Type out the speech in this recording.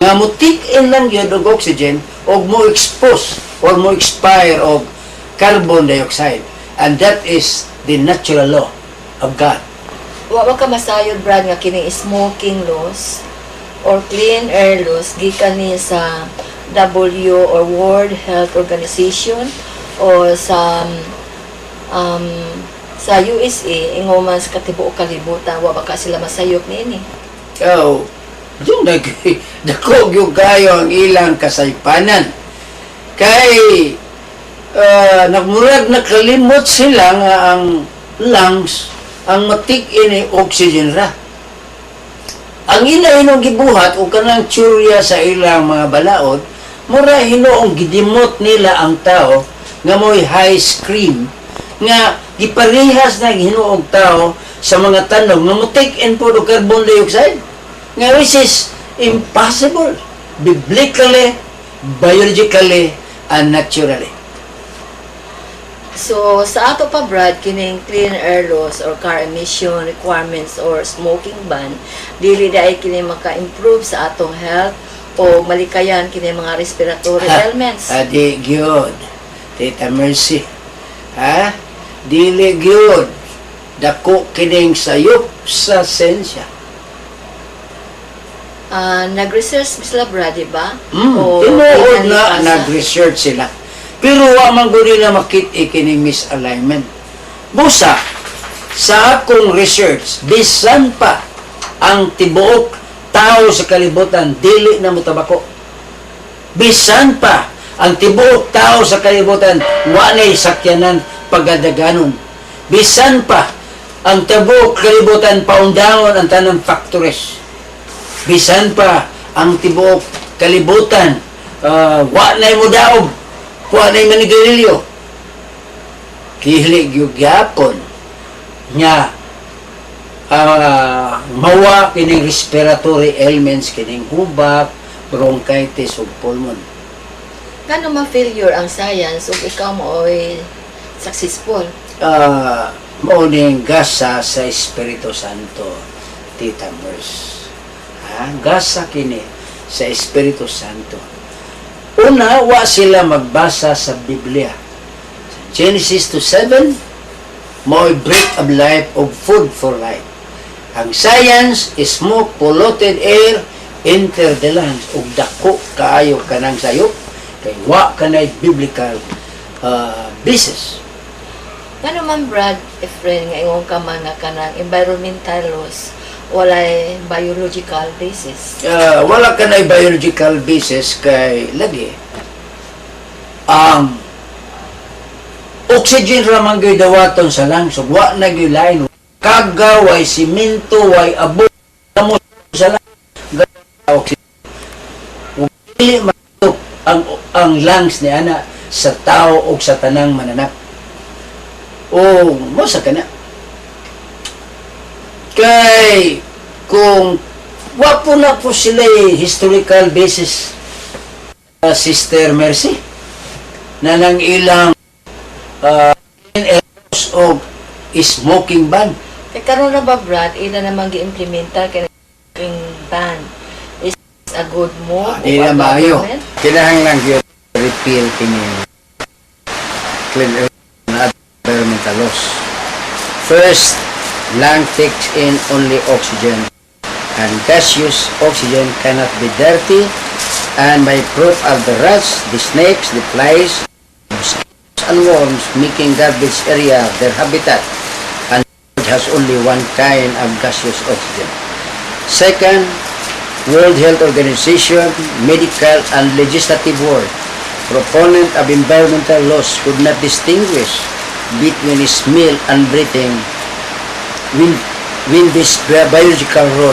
nga mo take-in lang yun og oxygen o mo expose or mo expire og carbon dioxide. And that is the natural law of God. Wa ka masayod, Brad, nga kini smoking laws or clean air laws gikan ni sa W or World Health Organization o sa USA ingoman sa katibuok kalibutan. Wa ba ka sila masayop niini? So, yung dako yung kayo ang ilang kasaypanan. Kay nagmurag nakalimot sila nga ang lungs ang matik-in ay oxygen ra. Ang ina-inong gibuhat o kanang tsurya sa ilang mga balaod, mura hinoong gidimot nila ang tao nga mo'y high scream nga giparehas na hinoong tao sa mga tanong nga matik-in po do carbon dioxide nga which is impossible biblically, biologically, and naturally. So, sa ato pa, Brad, kining clean air laws or car emission requirements or smoking ban, dili dahil kini maka-improve sa atong health o malikayan kini mga respiratory ailments. Adi gyud, Tita Mercy. Ha? Dili gyud. Dako kining sayop sa sensya. Nag-research sila, Brad, diba? Tinuod na nag-research sila. Pero wa man gud nila makit kining misalignment. Busa sa akong research, bisan pa ang tibuok tao sa kalibutan dili na motabako. Bisan pa ang tibuok tao sa kalibutan wa nay sakyanan pagadaganon. Bisan pa ang tibuok kalibutan paundangon ang tanang factories. Bisan pa ang tibuok kalibutan wa nay modaog. Kuha na yung manigarilyo. Kihilig yung gyapon nga mawa kining respiratory ailments, kining hubak, bronchitis, o pulmon. Kano ma-failure ang science ug ikaw mo ay successful? Mauning gasa sa Espiritu Santo, Tita Mers. Gasa kini sa Espiritu Santo. Una, wa sila magbasa sa Biblia. Genesis 2:7, mo'y breath of life of food for life. Ang science is smoke, polluted air, enter the lungs, ug dako kaayo kanang sayop, kay wa kanay biblical basis. Kano man, Brad, Efren, nga ingon ka man nga kanang environmental laws, walay biological basis. Wala ka na biological basis kay lagi ang oxygen ramang gay dawaton sa lungs, wa na gyud lain kaga way simento way abo sa lungs oxygen. Dili matuk ang lungs ni ana sa tao o sa tanang mananap. O mo sa kana kay kung wapo na po sila historical basis, Sister Mercy, na nang ilang o smoking ban. Kaya karon na ba, Brad, ila namang gi-implementa kay ban is a good move? Di na maayo. Kailangan lang yun repeal kini clean air na environmental laws. First, lung takes in only oxygen, and gaseous oxygen cannot be dirty, and by proof of the rats, the snakes, the flies, and worms making garbage area their habitat, and it has only one kind of gaseous oxygen. Second, World Health Organization, medical and legislative world, proponent of environmental laws could not distinguish between smell and breathing when this biological role